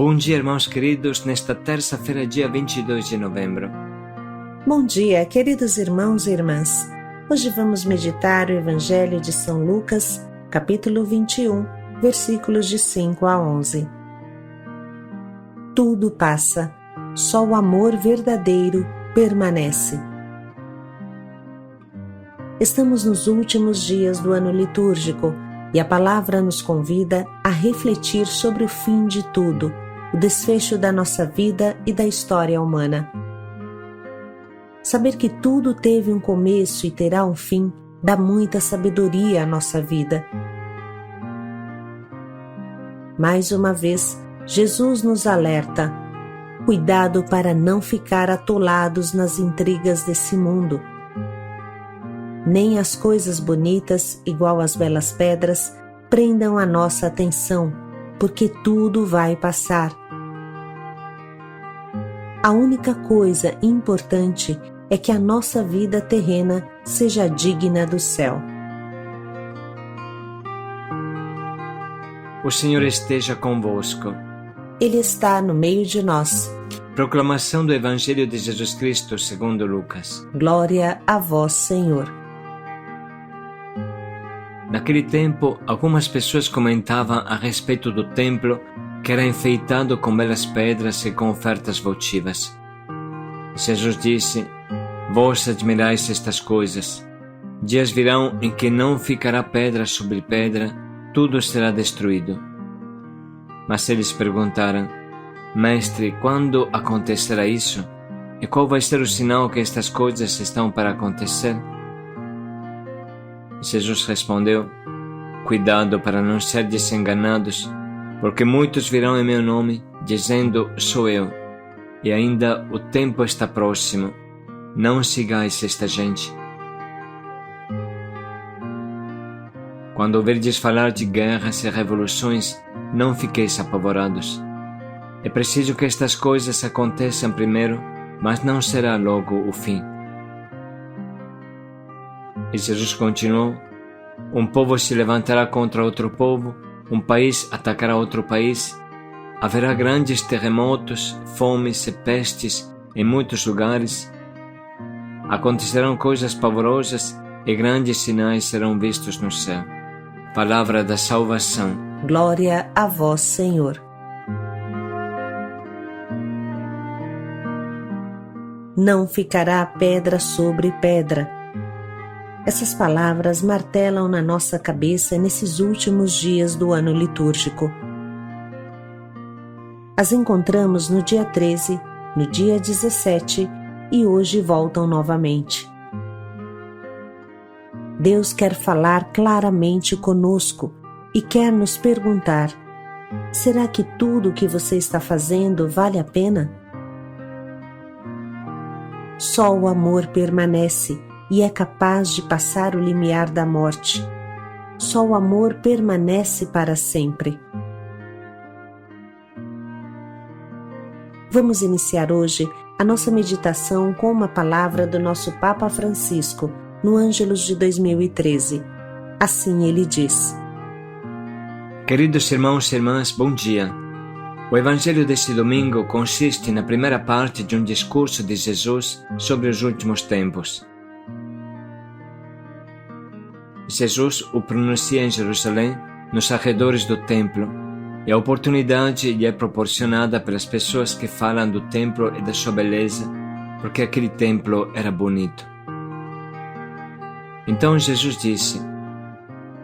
Bom dia, irmãos queridos, nesta terça-feira, dia 22 de novembro. Bom dia, queridos irmãos e irmãs. Hoje vamos meditar o Evangelho de São Lucas, capítulo 21, versículos de 5 a 11. Tudo passa, só o amor verdadeiro permanece. Estamos nos últimos dias do ano litúrgico e a palavra nos convida a refletir sobre o fim de tudo, o desfecho da nossa vida e da história humana. Saber que tudo teve um começo e terá um fim dá muita sabedoria à nossa vida. Mais uma vez, Jesus nos alerta: cuidado para não ficar atolados nas intrigas desse mundo. Nem as coisas bonitas, igual às belas pedras, prendam a nossa atenção, porque tudo vai passar. A única coisa importante é que a nossa vida terrena seja digna do céu. O Senhor esteja convosco. Ele está no meio de nós. Proclamação do Evangelho de Jesus Cristo segundo Lucas. Glória a vós, Senhor. Naquele tempo, algumas pessoas comentavam a respeito do templo que era enfeitado com belas pedras e com ofertas votivas. Jesus disse: Vós admirais estas coisas. Dias virão em que não ficará pedra sobre pedra, tudo será destruído. Mas eles perguntaram: Mestre, quando acontecerá isso? E qual vai ser o sinal que estas coisas estão para acontecer? Jesus respondeu: Cuidado para não serdes enganados, porque muitos virão em meu nome, dizendo: Sou eu, e ainda o tempo está próximo. Não sigais esta gente. Quando ouvirdes falar de guerras e revoluções, não fiqueis apavorados. É preciso que estas coisas aconteçam primeiro, mas não será logo o fim. E Jesus continuou: Um povo se levantará contra outro povo, um país atacará outro país, haverá grandes terremotos, fomes e pestes em muitos lugares. Acontecerão coisas pavorosas e grandes sinais serão vistos no céu. Palavra da salvação. Glória a vós, Senhor. Não ficará pedra sobre pedra. Essas palavras martelam na nossa cabeça nesses últimos dias do ano litúrgico. As encontramos no dia 13, no dia 17 e hoje voltam novamente. Deus quer falar claramente conosco e quer nos perguntar: será que tudo o que você está fazendo vale a pena? Só o amor permanece e é capaz de passar o limiar da morte. Só o amor permanece para sempre. Vamos iniciar hoje a nossa meditação com uma palavra do nosso Papa Francisco, no Ângelus de 2013. Assim ele diz: Queridos irmãos e irmãs, bom dia. O Evangelho deste domingo consiste na primeira parte de um discurso de Jesus sobre os últimos tempos. Jesus o pronuncia em Jerusalém, nos arredores do templo, e a oportunidade lhe é proporcionada pelas pessoas que falam do templo e da sua beleza, porque aquele templo era bonito. Então Jesus disse: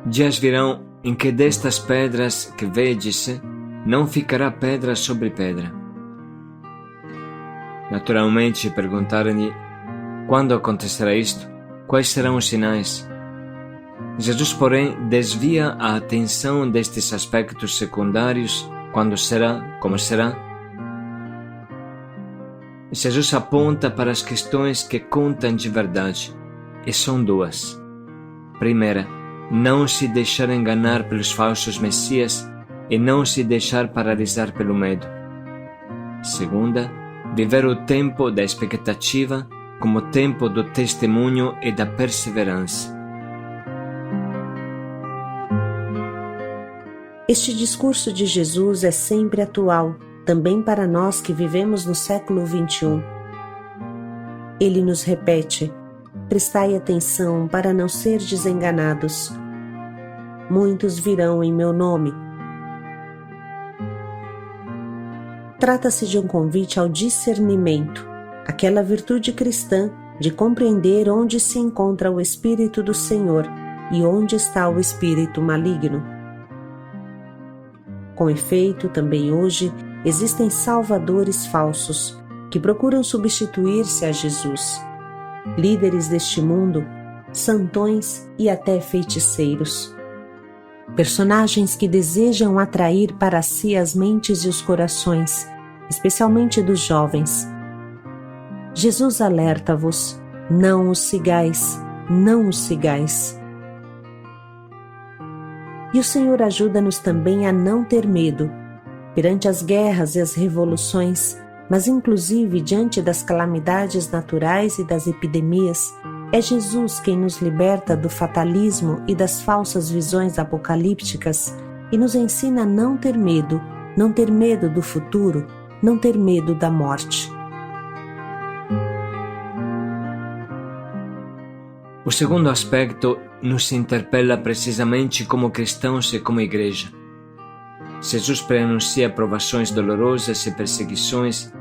Dias virão em que destas pedras que vedes, não ficará pedra sobre pedra. Naturalmente perguntaram-lhe: Quando acontecerá isto? Quais serão os sinais? Jesus, porém, desvia a atenção destes aspectos secundários: quando será, como será. Jesus aponta para as questões que contam de verdade, e são duas. Primeira, não se deixar enganar pelos falsos messias e não se deixar paralisar pelo medo. Segunda, viver o tempo da expectativa como tempo do testemunho e da perseverança. Este discurso de Jesus é sempre atual também para nós que vivemos no século XXI. Ele nos repete: prestai atenção para não ser desenganados. Muitos virão em meu nome. Trata-se de um convite ao discernimento, aquela virtude cristã de compreender onde se encontra o Espírito do Senhor e onde está o espírito maligno. Com efeito, também hoje existem salvadores falsos que procuram substituir-se a Jesus, líderes deste mundo, santões e até feiticeiros. Personagens que desejam atrair para si as mentes e os corações, especialmente dos jovens. Jesus alerta-vos: não os sigais, não os sigais. E o Senhor ajuda-nos também a não ter medo, perante as guerras e as revoluções, mas inclusive diante das calamidades naturais e das epidemias. É Jesus quem nos liberta do fatalismo e das falsas visões apocalípticas e nos ensina a não ter medo do futuro, não ter medo da morte. O segundo aspecto nos interpela precisamente como cristãos e como igreja. Jesus preanuncia provações dolorosas e perseguições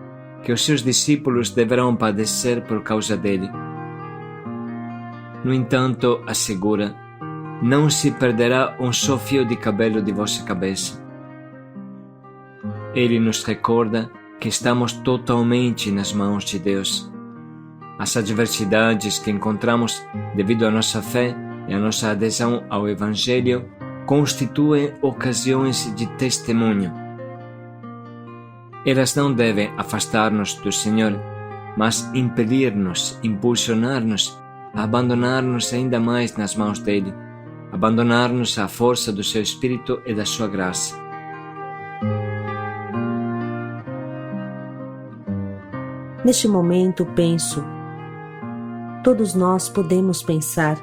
que os seus discípulos deverão padecer por causa dele. No entanto, assegura: não se perderá um só fio de cabelo de vossa cabeça. Ele nos recorda que estamos totalmente nas mãos de Deus. As adversidades que encontramos devido à nossa fé e à nossa adesão ao Evangelho constituem ocasiões de testemunho. Elas não devem afastar-nos do Senhor, mas impelir-nos, impulsionar-nos a abandonar-nos ainda mais nas mãos dele, abandonar-nos à força do seu Espírito e da sua graça. Neste momento penso, todos nós podemos pensar.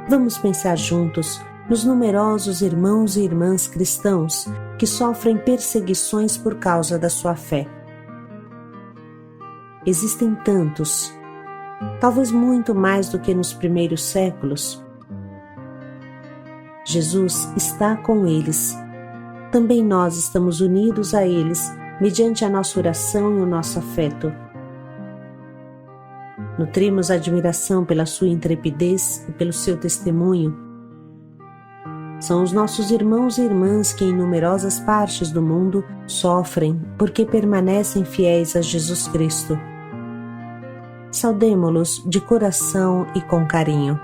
Vamos pensar juntos nos numerosos irmãos e irmãs cristãos que sofrem perseguições por causa da sua fé. Existem tantos, talvez muito mais do que nos primeiros séculos. Jesus está com eles. Também nós estamos unidos a eles mediante a nossa oração e o nosso afeto. Nutrimos admiração pela sua intrepidez e pelo seu testemunho. São os nossos irmãos e irmãs que em numerosas partes do mundo sofrem porque permanecem fiéis a Jesus Cristo. Saudemo-los de coração e com carinho.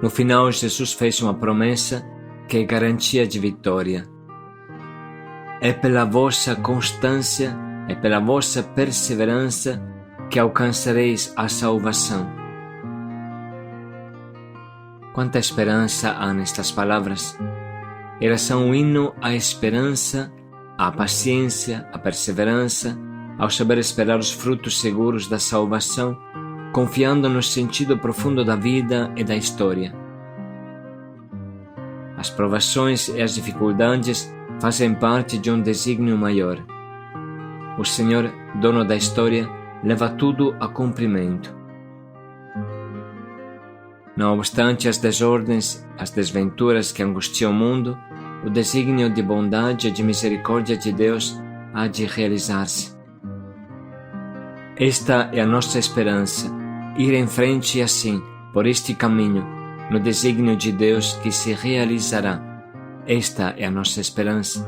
No final, Jesus fez uma promessa que é garantia de vitória. É pela vossa constância e pela vossa perseverança que alcançareis a salvação. Quanta esperança há nestas palavras! Elas são um hino à esperança, à paciência, à perseverança, ao saber esperar os frutos seguros da salvação, confiando no sentido profundo da vida e da história. As provações e as dificuldades fazem parte de um desígnio maior. O Senhor, dono da história, leva tudo a cumprimento. Não obstante as desordens, as desventuras que angustiam o mundo, o desígnio de bondade e de misericórdia de Deus há de realizar-se. Esta é a nossa esperança, ir em frente assim, por este caminho, no desígnio de Deus que se realizará. Esta é a nossa esperança.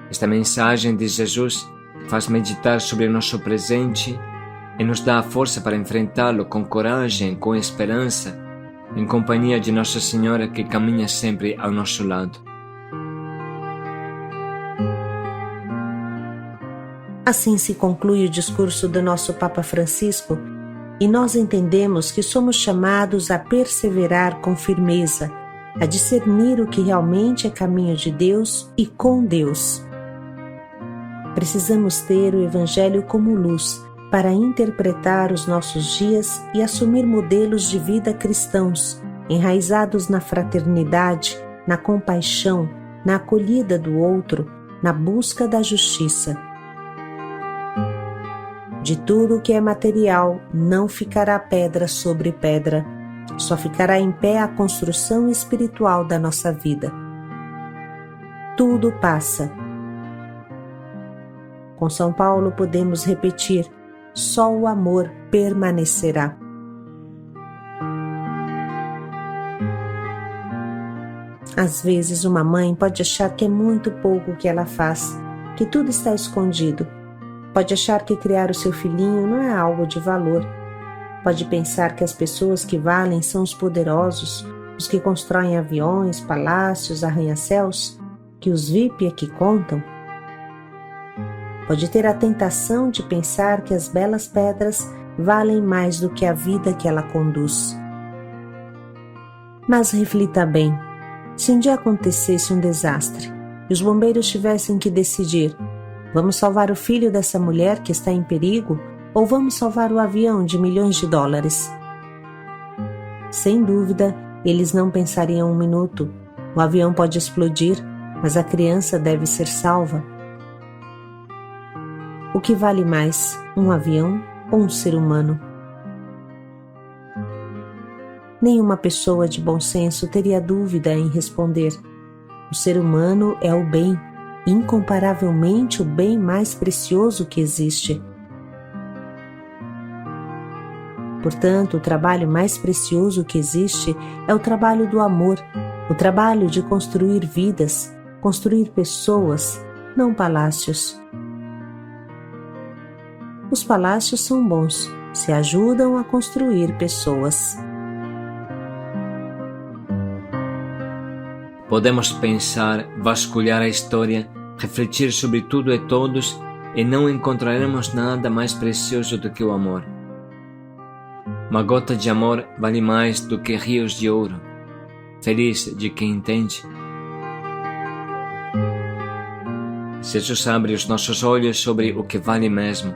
Esta mensagem de Jesus faz meditar sobre o nosso presente e nos dá a força para enfrentá-lo com coragem, com esperança, em companhia de Nossa Senhora que caminha sempre ao nosso lado. Assim se conclui o discurso do nosso Papa Francisco, e nós entendemos que somos chamados a perseverar com firmeza, a discernir o que realmente é caminho de Deus e com Deus. Precisamos ter o Evangelho como luz para interpretar os nossos dias e assumir modelos de vida cristãos, enraizados na fraternidade, na compaixão, na acolhida do outro, na busca da justiça. De tudo que é material, não ficará pedra sobre pedra, só ficará em pé a construção espiritual da nossa vida. Tudo passa. Com São Paulo podemos repetir: só o amor permanecerá. Às vezes uma mãe pode achar que é muito pouco o que ela faz, que tudo está escondido. Pode achar que criar o seu filhinho não é algo de valor. Pode pensar que as pessoas que valem são os poderosos, os que constroem aviões, palácios, arranha-céus, que os VIP é que contam. Pode ter a tentação de pensar que as belas pedras valem mais do que a vida que ela conduz. Mas reflita bem. Se um dia acontecesse um desastre e os bombeiros tivessem que decidir: vamos salvar o filho dessa mulher que está em perigo ou vamos salvar o avião de milhões de dólares? Sem dúvida, eles não pensariam um minuto. O avião pode explodir, mas a criança deve ser salva. O que vale mais, um avião ou um ser humano? Nenhuma pessoa de bom senso teria dúvida em responder: o ser humano é o bem, incomparavelmente o bem mais precioso que existe. Portanto, o trabalho mais precioso que existe é o trabalho do amor, o trabalho de construir vidas, construir pessoas, não palácios. Os palácios são bons, se ajudam a construir pessoas. Podemos pensar, vasculhar a história, refletir sobre tudo e todos e não encontraremos nada mais precioso do que o amor. Uma gota de amor vale mais do que rios de ouro. Feliz de quem entende. Jesus abre os nossos olhos sobre o que vale mesmo.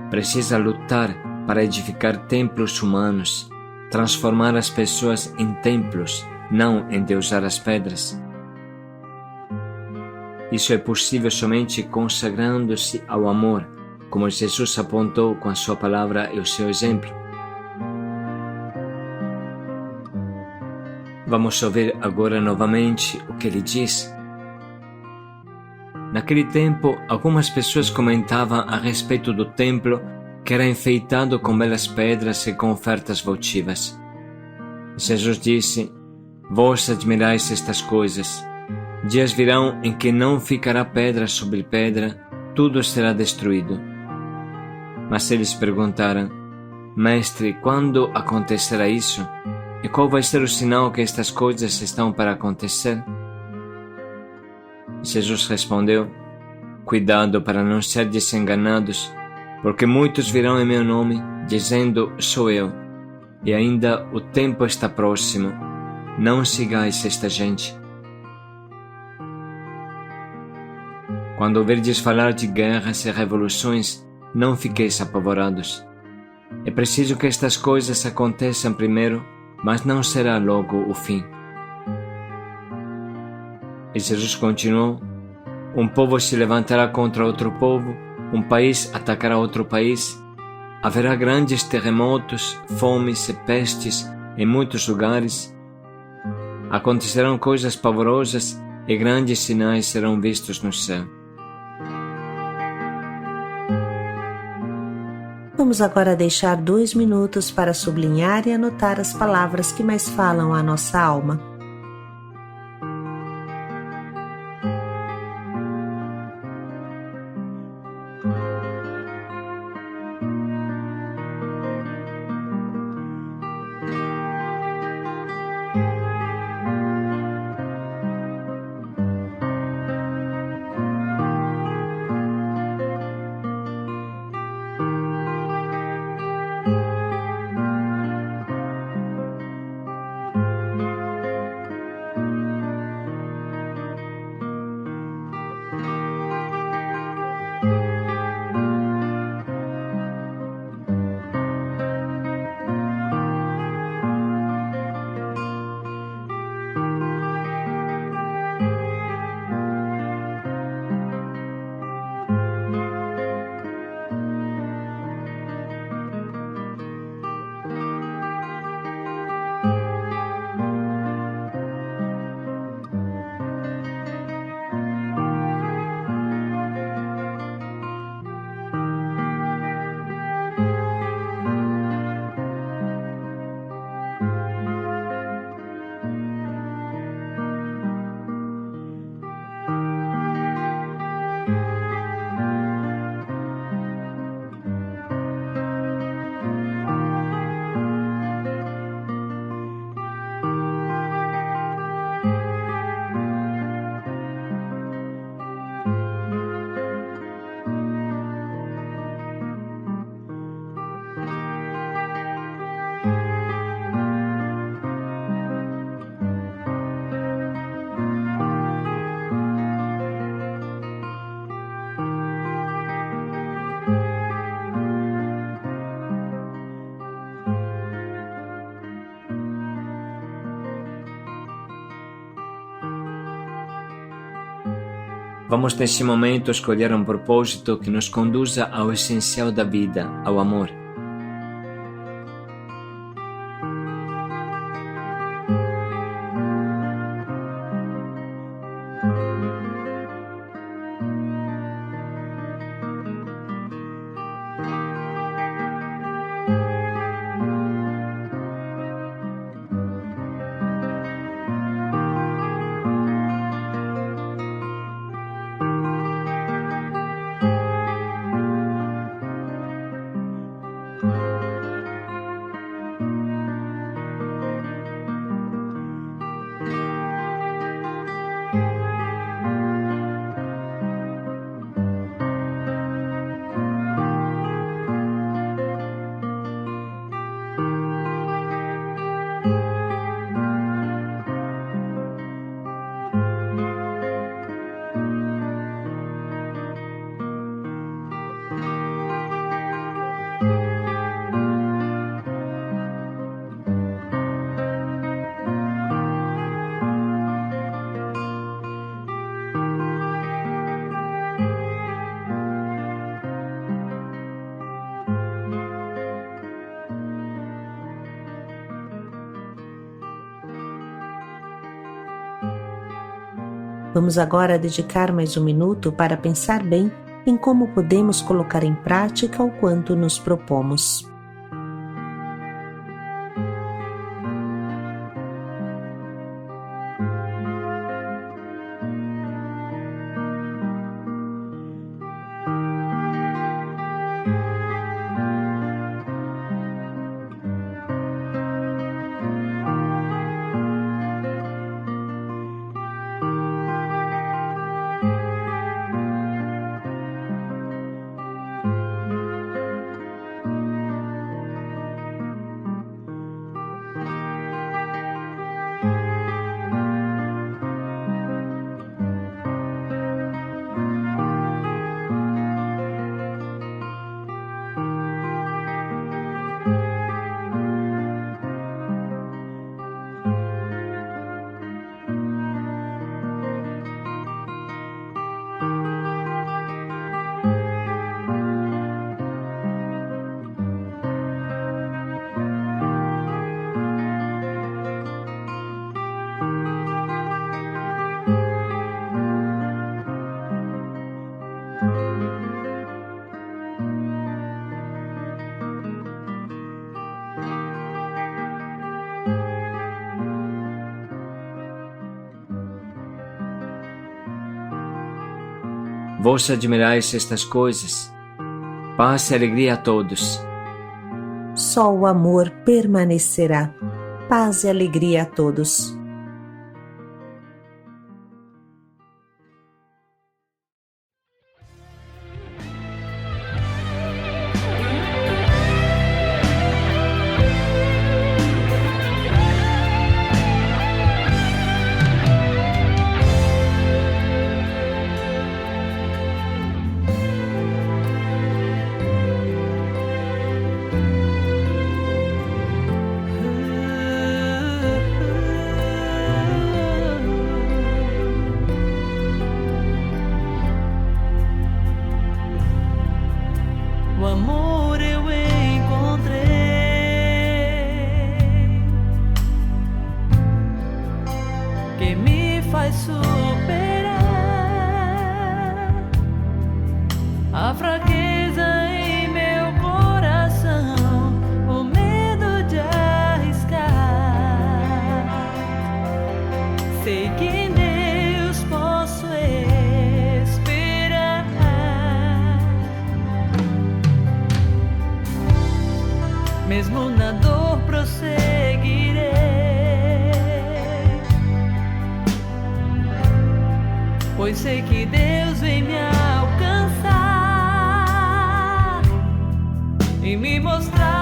Precisa lutar para edificar templos humanos, transformar as pessoas em templos, não endeusar as pedras. Isso é possível somente consagrando-se ao amor, como Jesus apontou com a sua palavra e o seu exemplo. Vamos ouvir agora novamente o que ele diz. Naquele tempo, algumas pessoas comentavam a respeito do templo que era enfeitado com belas pedras e com ofertas votivas. Jesus disse: vós admirais estas coisas. Dias virão em que não ficará pedra sobre pedra, tudo será destruído. Mas eles perguntaram: Mestre, quando acontecerá isso? E qual vai ser o sinal que estas coisas estão para acontecer? Jesus respondeu: cuidado para não serdes enganados, porque muitos virão em meu nome, dizendo: sou eu, e ainda o tempo está próximo. Não sigais esta gente. Quando ouvirdes falar de guerras e revoluções, não fiqueis apavorados. É preciso que estas coisas aconteçam primeiro, mas não será logo o fim. E Jesus continuou: um povo se levantará contra outro povo, um país atacará outro país, haverá grandes terremotos, fomes e pestes em muitos lugares. Acontecerão coisas pavorosas e grandes sinais serão vistos no céu. Vamos agora deixar 2 minutos para sublinhar e anotar as palavras que mais falam à nossa alma. Vamos nesse momento escolher um propósito que nos conduza ao essencial da vida, ao amor. Vamos agora dedicar mais um minuto para pensar bem em como podemos colocar em prática o quanto nos propomos. Vós admirais estas coisas? Paz e alegria a todos. Só o amor permanecerá. Paz e alegria a todos. O amor eu encontrei, que me faz superar a fraqueza em meu coração, o medo de arriscar. Sei que em Deus posso esperar, mesmo na dor prosseguirei, pois sei que Deus vem me alcançar e me mostrar